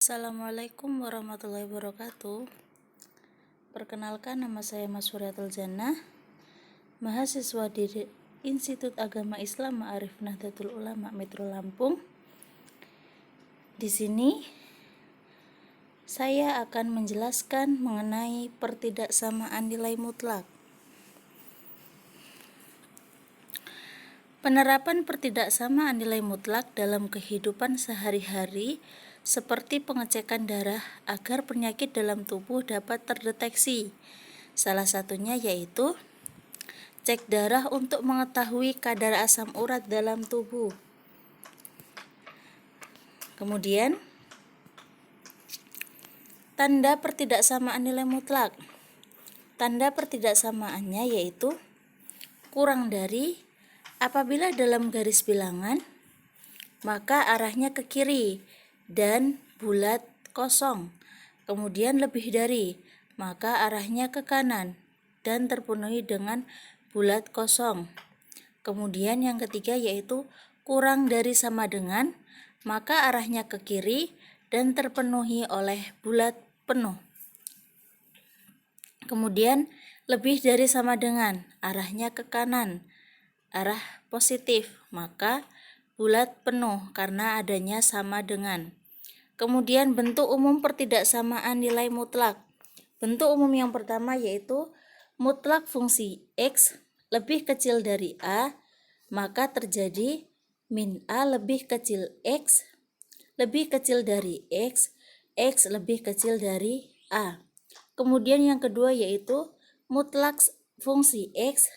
Assalamualaikum warahmatullahi wabarakatuh. Perkenalkan, nama saya Mas Suryatul Jannah, mahasiswa di Institut Agama Islam Ma'arif Nahdlatul Ulama Metro Lampung. Di sini saya akan menjelaskan mengenai pertidaksamaan nilai mutlak. Penerapan pertidaksamaan nilai mutlak dalam kehidupan sehari-hari seperti pengecekan darah agar penyakit dalam tubuh dapat terdeteksi. Salah satunya yaitu cek darah untuk mengetahui kadar asam urat dalam tubuh. Kemudian, tanda pertidaksamaan nilai mutlak. Tanda pertidaksamaannya yaitu kurang dari. Apabila dalam garis bilangan, maka arahnya ke kiri dan bulat kosong. Kemudian lebih dari, maka arahnya ke kanan dan terpenuhi dengan bulat kosong. Kemudian yang ketiga yaitu kurang dari sama dengan, maka arahnya ke kiri dan terpenuhi oleh bulat penuh. Kemudian lebih dari sama dengan, arahnya ke kanan, arah positif, maka bulat penuh karena adanya sama dengan. Kemudian bentuk umum pertidaksamaan nilai mutlak. Bentuk umum yang pertama yaitu mutlak fungsi X lebih kecil dari A, maka terjadi min A lebih kecil X lebih kecil dari X lebih kecil dari A. Kemudian yang kedua yaitu mutlak fungsi X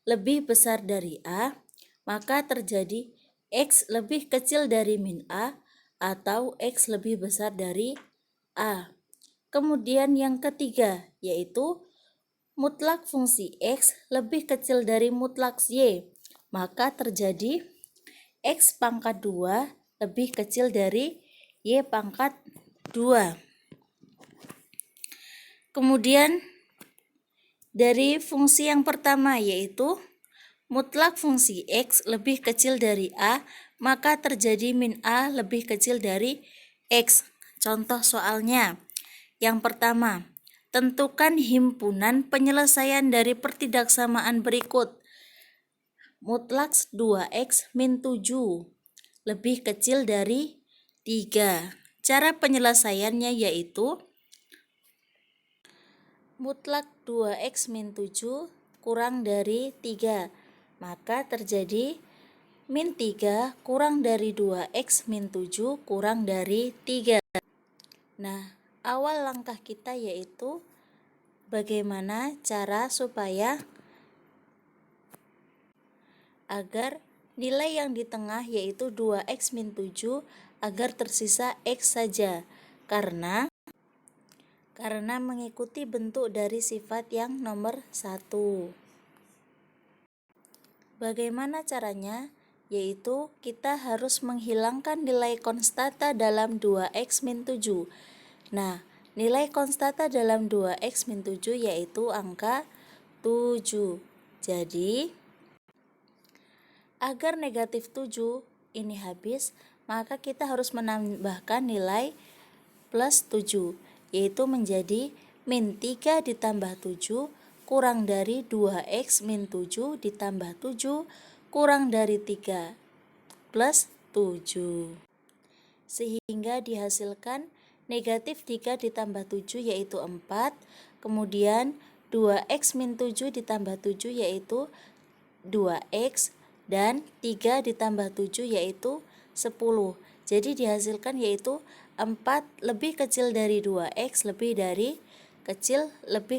lebih besar dari A, maka terjadi X lebih kecil dari min A atau X lebih besar dari A. Kemudian yang ketiga yaitu mutlak fungsi X lebih kecil dari mutlak Y, maka terjadi X pangkat 2 lebih kecil dari Y pangkat 2. Kemudian dari fungsi yang pertama yaitu mutlak fungsi X lebih kecil dari A, maka terjadi min A lebih kecil dari X. Contoh soalnya. Yang pertama, tentukan himpunan penyelesaian dari pertidaksamaan berikut. Mutlak 2X min 7 lebih kecil dari 3. Cara penyelesaiannya yaitu mutlak 2X min 7 kurang dari 3, maka terjadi min 3 kurang dari 2X min 7 kurang dari 3. Nah, awal langkah kita yaitu bagaimana cara supaya agar nilai yang di tengah yaitu 2X min 7 agar tersisa X saja, karena mengikuti bentuk dari sifat yang nomor 1. Bagaimana caranya? Yaitu kita harus menghilangkan nilai konstanta dalam 2X min 7. Nah, nilai konstanta dalam 2X min 7 yaitu angka 7. Jadi, agar negatif 7 ini habis, maka kita harus menambahkan nilai plus 7, yaitu menjadi min 3 ditambah 7 kurang dari 2X min 7 ditambah 7 kurang dari 3 plus 7. Sehingga dihasilkan negatif 3 ditambah 7 yaitu 4, kemudian 2X min 7 ditambah 7 yaitu 2X, dan 3 ditambah 7 yaitu 10. Jadi dihasilkan yaitu 4 lebih kecil dari 2X lebih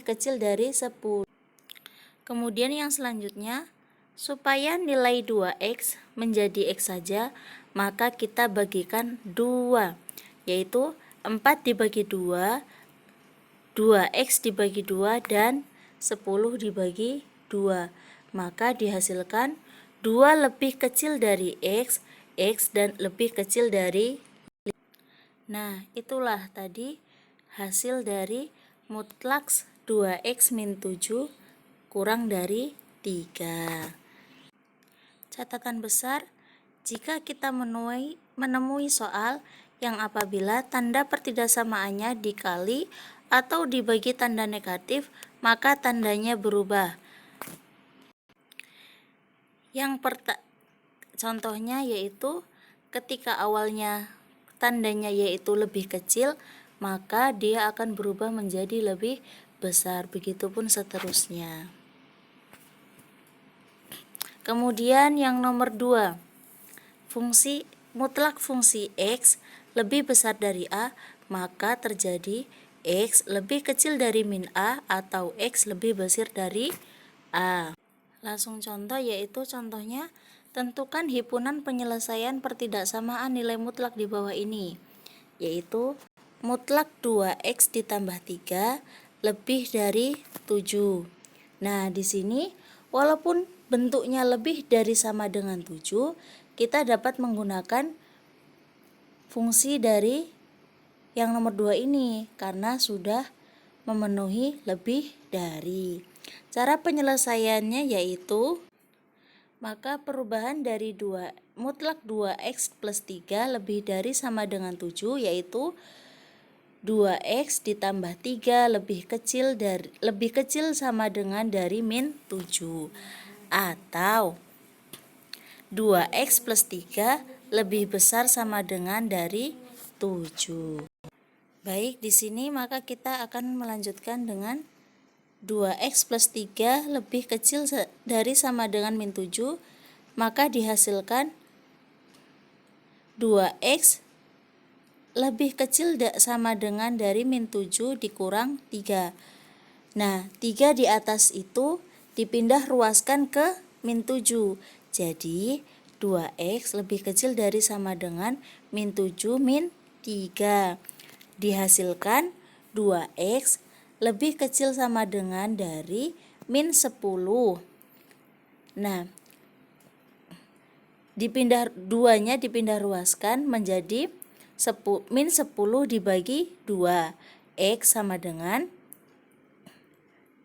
kecil dari 10. Kemudian yang selanjutnya, supaya nilai 2X menjadi X saja, maka kita bagikan 2, yaitu 4 dibagi 2, 2X dibagi 2, dan 10 dibagi 2. Maka dihasilkan 2 lebih kecil dari X, dan lebih kecil dari 5. Nah, itulah tadi hasil dari mutlak 2X min 7 kurang dari 3. Catatan besar, jika kita menemui soal yang apabila tanda pertidaksamaannya dikali atau dibagi tanda negatif, maka tandanya berubah. Contohnya yaitu ketika awalnya tandanya yaitu lebih kecil, maka dia akan berubah menjadi lebih besar, begitupun seterusnya. Kemudian yang nomor 2, mutlak fungsi X lebih besar dari A, maka terjadi X lebih kecil dari min A atau X lebih besar dari A. Langsung contoh, yaitu contohnya tentukan himpunan penyelesaian pertidaksamaan nilai mutlak di bawah ini, yaitu mutlak 2X ditambah 3 lebih dari 7. Nah, di sini walaupun bentuknya lebih dari sama dengan 7, kita dapat menggunakan fungsi dari yang nomor 2 ini karena sudah memenuhi lebih dari. Cara penyelesaiannya yaitu maka perubahan dari mutlak 2X plus 3 lebih dari sama dengan 7, yaitu 2X ditambah 3 lebih kecil sama dengan dari min 7, atau 2X plus 3 lebih besar sama dengan dari 7. Baik, di sini maka kita akan melanjutkan dengan 2X plus 3 lebih kecil dari sama dengan min 7, maka dihasilkan 2X lebih kecil sama dengan dari min 7 dikurang 3. Nah, 3 di atas itu dipindah ruaskan ke min 7. Jadi, 2X lebih kecil dari sama dengan min 7 min 3. Dihasilkan 2X lebih kecil sama dengan dari min 10. Nah, duanya dipindah ruaskan menjadi min 10 dibagi 2. X sama dengan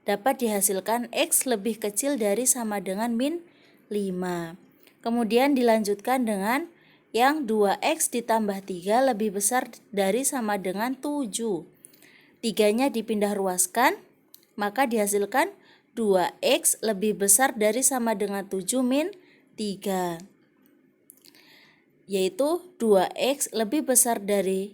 dapat dihasilkan X lebih kecil dari sama dengan min 5. Kemudian dilanjutkan dengan yang 2X ditambah 3 lebih besar dari sama dengan 7. 3-nya dipindah ruaskan, maka dihasilkan 2X lebih besar dari sama dengan 7 min 3, yaitu 2X lebih besar dari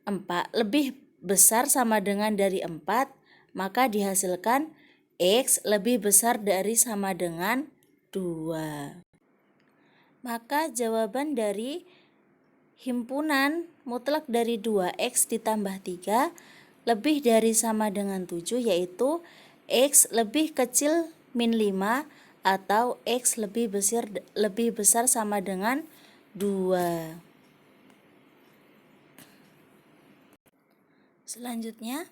4, lebih besar sama dengan dari 4, maka dihasilkan X lebih besar dari sama dengan 2. Maka jawaban dari himpunan mutlak dari 2X ditambah 3 lebih dari sama dengan 7, yaitu X lebih kecil min 5 atau X lebih besar sama dengan 2. Selanjutnya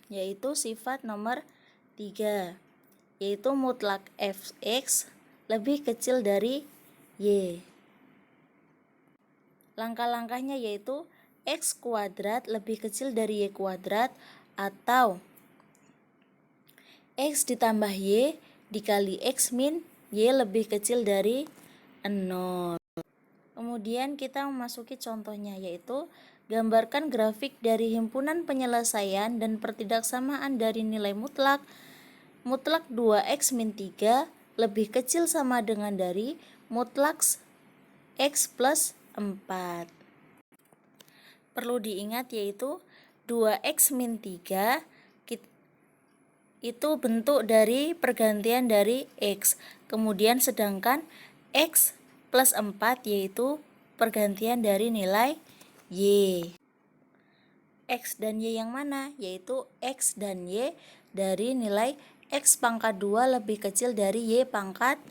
yaitu sifat nomor 3, yaitu mutlak Fx lebih kecil dari Y. Langkah-langkahnya yaitu X kuadrat lebih kecil dari Y kuadrat, atau X ditambah Y dikali X min Y lebih kecil dari 0. Kemudian kita memasuki contohnya, yaitu gambarkan grafik dari himpunan penyelesaian dan pertidaksamaan dari nilai mutlak 2X min 3 lebih kecil sama dengan dari mutlak X plus 4. Perlu diingat yaitu 2X min 3 itu bentuk dari pergantian dari X. Kemudian sedangkan X plus 4 yaitu pergantian dari nilai Y. X dan Y yang mana? Yaitu X dan Y dari nilai X pangkat 2 lebih kecil dari Y pangkat.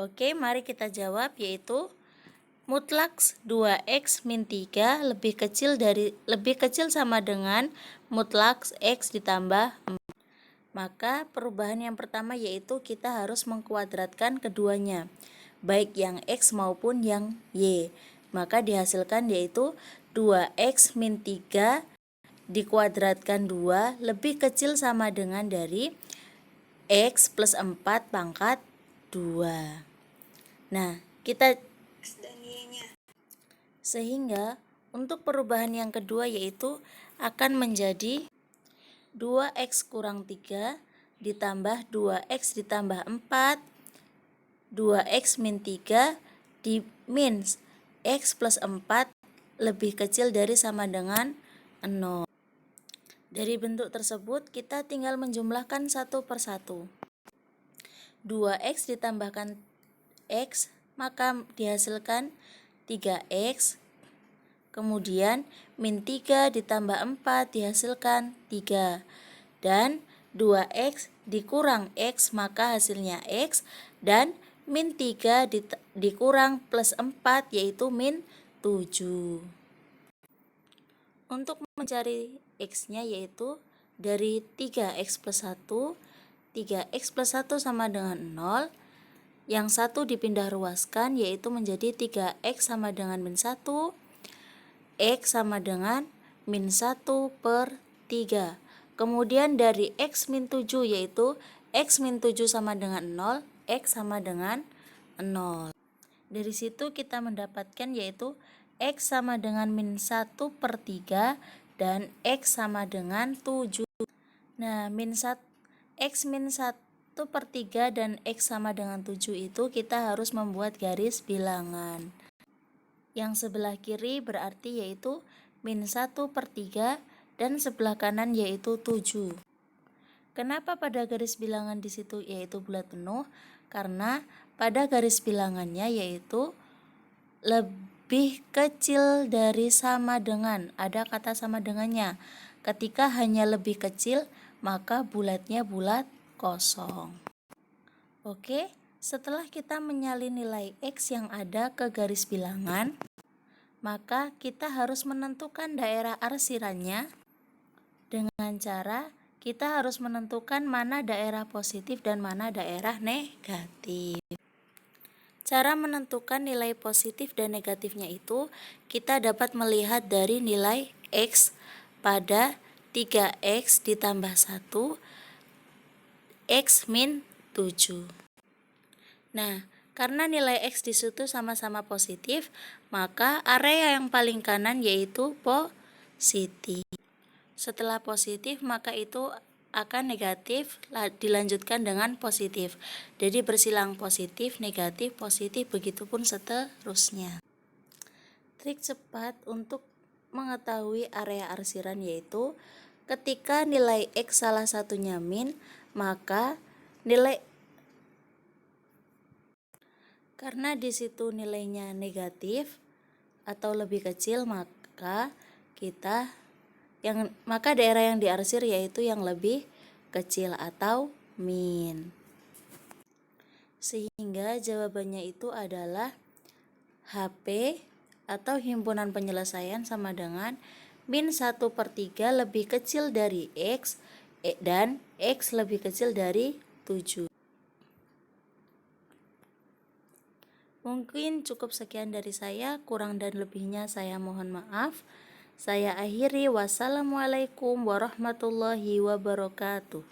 Oke, mari kita jawab, yaitu mutlak 2X min 3 lebih kecil sama dengan mutlak X ditambah 4. Maka perubahan yang pertama yaitu kita harus mengkuadratkan keduanya, baik yang X maupun yang Y. Maka dihasilkan yaitu 2X min 3 dikuadratkan 2 lebih kecil sama dengan dari X plus 4 pangkat 2. Nah, sehingga Untuk perubahan yang kedua yaitu akan menjadi 2x kurang 3 ditambah 2x ditambah 4, 2x min 3 di min x plus 4 lebih kecil dari sama dengan 0. Dari bentuk tersebut kita tinggal menjumlahkan satu per satu. 2x ditambahkan x maka dihasilkan 3x. Kemudian min 3 ditambah 4 dihasilkan 3. Dan 2x dikurang x maka hasilnya x. Dan min 3 dikurang plus 4 yaitu min 7. Untuk mencari x-nya yaitu dari 3x plus 1, 3x plus 1 sama dengan 0. Yang satu dipindah ruaskan yaitu menjadi 3x sama dengan min 1. X sama dengan min 1 per 3. Kemudian dari X min 7 yaitu X min 7 sama dengan 0, X sama dengan 0. Dari situ kita mendapatkan yaitu X sama dengan min 1 per 3 dan X sama dengan 7. Nah, X min 1 per 3 dan X sama dengan 7 itu kita harus membuat garis bilangan. Yang sebelah kiri berarti yaitu min 1 per 3 dan sebelah kanan yaitu 7. Kenapa pada garis bilangan di situ yaitu bulat penuh? Karena pada garis bilangannya yaitu lebih kecil dari sama dengan. Ada kata sama dengannya. Ketika hanya lebih kecil maka bulatnya bulat kosong. Oke. Setelah kita menyalin nilai X yang ada ke garis bilangan, maka kita harus menentukan daerah arsirannya dengan cara kita harus menentukan mana daerah positif dan mana daerah negatif. Cara menentukan nilai positif dan negatifnya itu kita dapat melihat dari nilai X pada 3x ditambah 1, X min 7. Nah, karena nilai X di situ sama-sama positif, maka area yang paling kanan yaitu positif. Setelah positif, maka itu akan negatif dilanjutkan dengan positif. Jadi bersilang positif, negatif, positif, begitupun seterusnya. Trik cepat untuk mengetahui area arsiran yaitu ketika nilai X salah satunya min, maka karena di situ nilainya negatif atau lebih kecil, maka daerah yang diarsir yaitu yang lebih kecil atau min. Sehingga jawabannya itu adalah HP atau himpunan penyelesaian sama dengan min 1 per 3 lebih kecil dari X dan X lebih kecil dari 7. Mungkin cukup sekian dari saya, kurang dan lebihnya saya mohon maaf. Saya akhiri, wassalamualaikum warahmatullahi wabarakatuh.